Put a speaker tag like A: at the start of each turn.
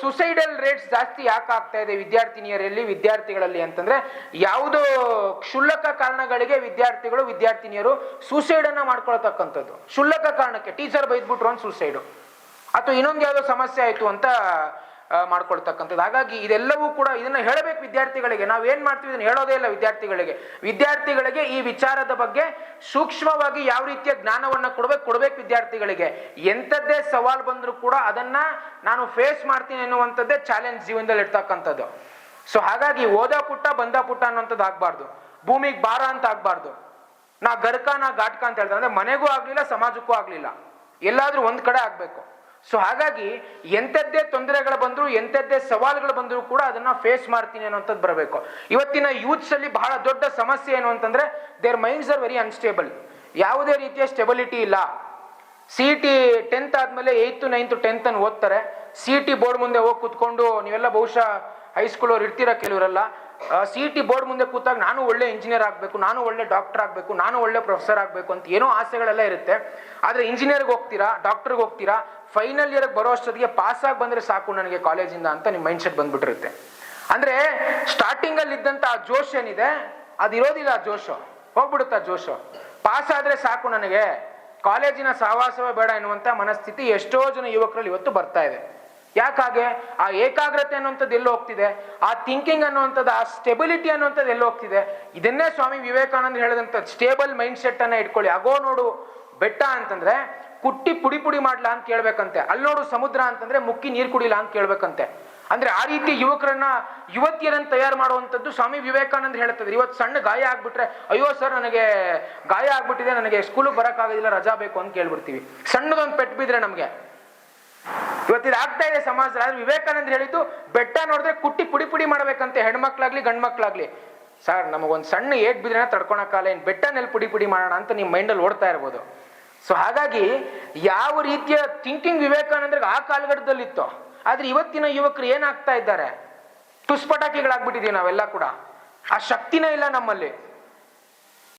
A: Suicidal rates ಜಾಸ್ತಿ ಯಾಕೆ ಆಗ್ತಾ ಇದೆ ವಿದ್ಯಾರ್ಥಿನಿಯರಲ್ಲಿ ವಿದ್ಯಾರ್ಥಿಗಳಲ್ಲಿ ಅಂತಂದ್ರೆ ಯಾವುದೋ ಕ್ಷುಲ್ಲಕ ಕಾರಣಗಳಿಗೆ ವಿದ್ಯಾರ್ಥಿನಿಯರು ಸೂಸೈಡ್ ಅನ್ನ ಮಾಡ್ಕೊಳ್ತಕ್ಕಂಥದ್ದು. ಕ್ಷುಲ್ಲಕ ಕಾರಣಕ್ಕೆ ಟೀಚರ್ ಬೈದ್ಬಿಟ್ರು ಅಂತ ಸೂಸೈಡು, ಅಥವಾ ಇನ್ನೊಂದು ಯಾವುದೋ ಸಮಸ್ಯೆ ಆಯ್ತು ಅಂತ ಮಾಡ್ಕೊಳ್ತಕ್ಕಂಥದ್ದು. ಹಾಗಾಗಿ ಇದೆಲ್ಲವೂ ಕೂಡ ಇದನ್ನ ಹೇಳಬೇಕು ವಿದ್ಯಾರ್ಥಿಗಳಿಗೆ. ನಾವೇನ್ ಮಾಡ್ತೀವಿ ಇದನ್ನ ಹೇಳೋದೇ ಇಲ್ಲ ವಿದ್ಯಾರ್ಥಿಗಳಿಗೆ ಈ ವಿಚಾರದ ಬಗ್ಗೆ ಸೂಕ್ಷ್ಮವಾಗಿ ಯಾವ ರೀತಿಯ ಜ್ಞಾನವನ್ನ ಕೊಡ್ಬೇಕು ವಿದ್ಯಾರ್ಥಿಗಳಿಗೆ. ಎಂಥದ್ದೇ ಸವಾಲ್ ಬಂದ್ರು ಕೂಡ ಅದನ್ನ ನಾನು ಫೇಸ್ ಮಾಡ್ತೀನಿ ಅನ್ನುವಂಥದ್ದೇ ಚಾಲೆಂಜ್ ಜೀವನದಲ್ಲಿ ಇರ್ತಕ್ಕಂಥದ್ದು. ಸೊ ಹಾಗಾಗಿ ಓದಾ ಪುಟ್ಟ ಬಂದ ಪುಟ್ಟ ಅನ್ನೋಂಥದ್ದು ಆಗ್ಬಾರ್ದು, ಭೂಮಿಗೆ ಭಾರ ಅಂತ ಆಗ್ಬಾರ್ದು. ನಾ ಗರ್ಕ ನಾ ಘಾಟ್ಕ ಅಂತ ಹೇಳ್ತಾರೆ, ಅಂದ್ರೆ ಮನೆಗೂ ಆಗ್ಲಿಲ್ಲ ಸಮಾಜಕ್ಕೂ ಆಗ್ಲಿಲ್ಲ, ಎಲ್ಲಾದ್ರೂ ಒಂದ್ ಕಡೆ ಆಗ್ಬೇಕು. ಸೊ ಹಾಗಾಗಿ ಎಂಥದ್ದೇ ತೊಂದರೆಗಳು ಬಂದ್ರು ಎಂಥದ್ದೇ ಸವಾಲುಗಳು ಬಂದ್ರು ಕೂಡ ಅದನ್ನ ಫೇಸ್ ಮಾಡ್ತೀನಿ ಅನ್ನೋಂಥದ್ದು ಬರಬೇಕು. ಇವತ್ತಿನ ಯೂತ್ಸ್ ಅಲ್ಲಿ ಬಹಳ ದೊಡ್ಡ ಸಮಸ್ಯೆ ಏನು ಅಂತಂದ್ರೆ their minds are very unstable, ಯಾವುದೇ ರೀತಿಯ ಸ್ಟೆಬಿಲಿಟಿ ಇಲ್ಲ. CET 10th ಆದ್ಮೇಲೆ 8th 9th 10th ಅನ್ನು ಓದ್ತಾರೆ. CET ಬೋರ್ಡ್ ಮುಂದೆ ಹೋಗಿ ಕೂತ್ಕೊಂಡು, ನೀವೆಲ್ಲ ಬಹುಶಃ ಹೈಸ್ಕೂಲ್ ಅವ್ರು ಇರ್ತೀರ ಕೆಲವರೆಲ್ಲ, CET ಬೋರ್ಡ್ ಮುಂದೆ ಕೂತಾಗ ನಾನು ಒಳ್ಳೆ ಇಂಜಿನಿಯರ್ ಆಗಬೇಕು, ನಾನು ಒಳ್ಳೆ ಡಾಕ್ಟರ್ ಆಗಬೇಕು, ನಾನು ಒಳ್ಳೆ ಪ್ರೊಫೆಸರ್ ಆಗಬೇಕು ಅಂತ ಏನೋ ಆಸೆಗಳೆಲ್ಲ ಇರುತ್ತೆ. ಆದ್ರೆ ಇಂಜಿನಿಯರ್ಗೆ ಹೋಗ್ತೀರಾ, ಡಾಕ್ಟರ್ಗೆ ಹೋಗ್ತೀರಾ, ಫೈನಲ್ ಇಯರ್ಗೆ ಬರೋ ಅಷ್ಟೊತ್ತಿಗೆ ಪಾಸ್ ಆಗಿ ಬಂದ್ರೆ ಸಾಕು ನನಗೆ ಕಾಲೇಜಿಂದ ಅಂತ ನಿಮ್ಮ ಮೈಂಡ್ ಸೆಟ್ ಬಂದ್ಬಿಟ್ಟಿರುತ್ತೆ. ಅಂದ್ರೆ ಸ್ಟಾರ್ಟಿಂಗ್ ಅಲ್ಲಿ ಇದ್ದಂತ ಆ ಜೋಶ್ ಏನಿದೆ ಅದಿರೋದಿಲ್ಲ, ಆ ಜೋಶು ಹೋಗ್ಬಿಡುತ್ತೆ. ಆ ಜೋಶು ಪಾಸ್ ಆದ್ರೆ ಸಾಕು ನನಗೆ, ಕಾಲೇಜಿನ ಸಹವಾಸವೇ ಬೇಡ ಎನ್ನುವಂತ ಮನಸ್ಥಿತಿ ಎಷ್ಟೋ ಜನ ಯುವಕರಲ್ಲಿ ಇವತ್ತು ಬರ್ತಾ ಇದೆ. ಯಾಕಾಗೆ? ಆ ಏಕಾಗ್ರತೆ ಅನ್ನುವಂಥದ್ದು ಎಲ್ಲೋ ಹೋಗ್ತಿದೆ, ಆ ಥಿಂಕಿಂಗ್ ಅನ್ನುವಂಥದ್ದು, ಆ ಸ್ಟೆಬಿಲಿಟಿ ಅನ್ನುವಂಥದ್ದು ಎಲ್ಲೋ ಹೋಗ್ತಿದೆ. ಇದನ್ನೇ ಸ್ವಾಮಿ ವಿವೇಕಾನಂದ ಹೇಳಿದಂತ ಸ್ಟೇಬಲ್ ಮೈಂಡ್ ಸೆಟ್ ಅನ್ನ ಇಟ್ಕೊಳ್ಳಿ. ಆಗೋ ನೋಡು ಬೆಟ್ಟ ಅಂತಂದ್ರೆ ಕುಟ್ಟಿ ಪುಡಿ ಮಾಡ್ಲಾ ಅಂತ ಕೇಳ್ಬೇಕಂತೆ, ಅಲ್ಲಿ ನೋಡು ಸಮುದ್ರ ಅಂತಂದ್ರೆ ಮುಕ್ಕಿ ನೀರು ಕುಡಿಲ್ಲ ಅಂತ ಕೇಳ್ಬೇಕಂತೆ. ಅಂದ್ರೆ ಆ ರೀತಿ ಯುವತಿಯರನ್ನ ತಯಾರು ಮಾಡುವಂಥದ್ದು ಸ್ವಾಮಿ ವಿವೇಕಾನಂದ ಹೇಳ್ತದೆ. ಇವತ್ತು ಸಣ್ಣ ಗಾಯ ಆಗ್ಬಿಟ್ರೆ, ಅಯ್ಯೋ ಸರ್ ನನಗೆ ಗಾಯ ಆಗ್ಬಿಟ್ಟಿದೆ, ನನಗೆ ಸ್ಕೂಲಿಗೆ ಬರಕ್ಕಾಗೋದಿಲ್ಲ, ರಜಾ ಬೇಕು ಅಂತ ಕೇಳ್ಬಿಡ್ತೀವಿ. ಸಣ್ಣದೊಂದು ಪೆಟ್ಟು ಬಿದ್ರೆ ನಮ್ಗೆ ಇವತ್ತಿದು ಆಗ್ತಾ ಇದೆ ಸಮಾಜದಲ್ಲಿ. ಆದ್ರೆ ವಿವೇಕಾನಂದ ಹೇಳಿದ್ದು ಬೆಟ್ಟ ನೋಡಿದ್ರೆ ಕುಟ್ಟಿ ಪುಡಿ ಮಾಡ್ಬೇಕಂತೆ, ಹೆಣ್ಮಕ್ಳಾಗ್ಲಿ ಗಂಡ್ ಮಕ್ಳಾಗ್ಲಿ. ಸರ್ ನಮಗೊಂದು ಸಣ್ಣ ಏಟ್ ಬಿದ್ರೆ ತಡ್ಕೊಳಕ್ಕಾಗಲ್ಲ, ಇನ್ ಬೆಟ್ಟನಲ್ಲಿ ಪುಡಿ ಮಾಡೋಣ ಅಂತ ನಿಮ್ಮ ಮೈಂಡಲ್ಲಿ ಓಡ್ತಾ ಇರ್ಬೋದು. ಸೊ ಹಾಗಾಗಿ ಯಾವ ರೀತಿಯ ಥಿಂಕಿಂಗ್ ವಿವೇಕಾನಂದ್ರಿಗೆ ಆ ಕಾಲಘಟ್ಟದಲ್ಲಿತ್ತು, ಆದ್ರೆ ಇವತ್ತಿನ ಯುವಕರು ಏನಾಗ್ತಾ ಇದ್ದಾರೆ, ಟುಸ್ಪಟಾಕಿಗಳಾಗ್ಬಿಟ್ಟಿದೀವಿ ನಾವೆಲ್ಲ ಕೂಡ. ಆ ಶಕ್ತಿನೇ ಇಲ್ಲ ನಮ್ಮಲ್ಲಿ.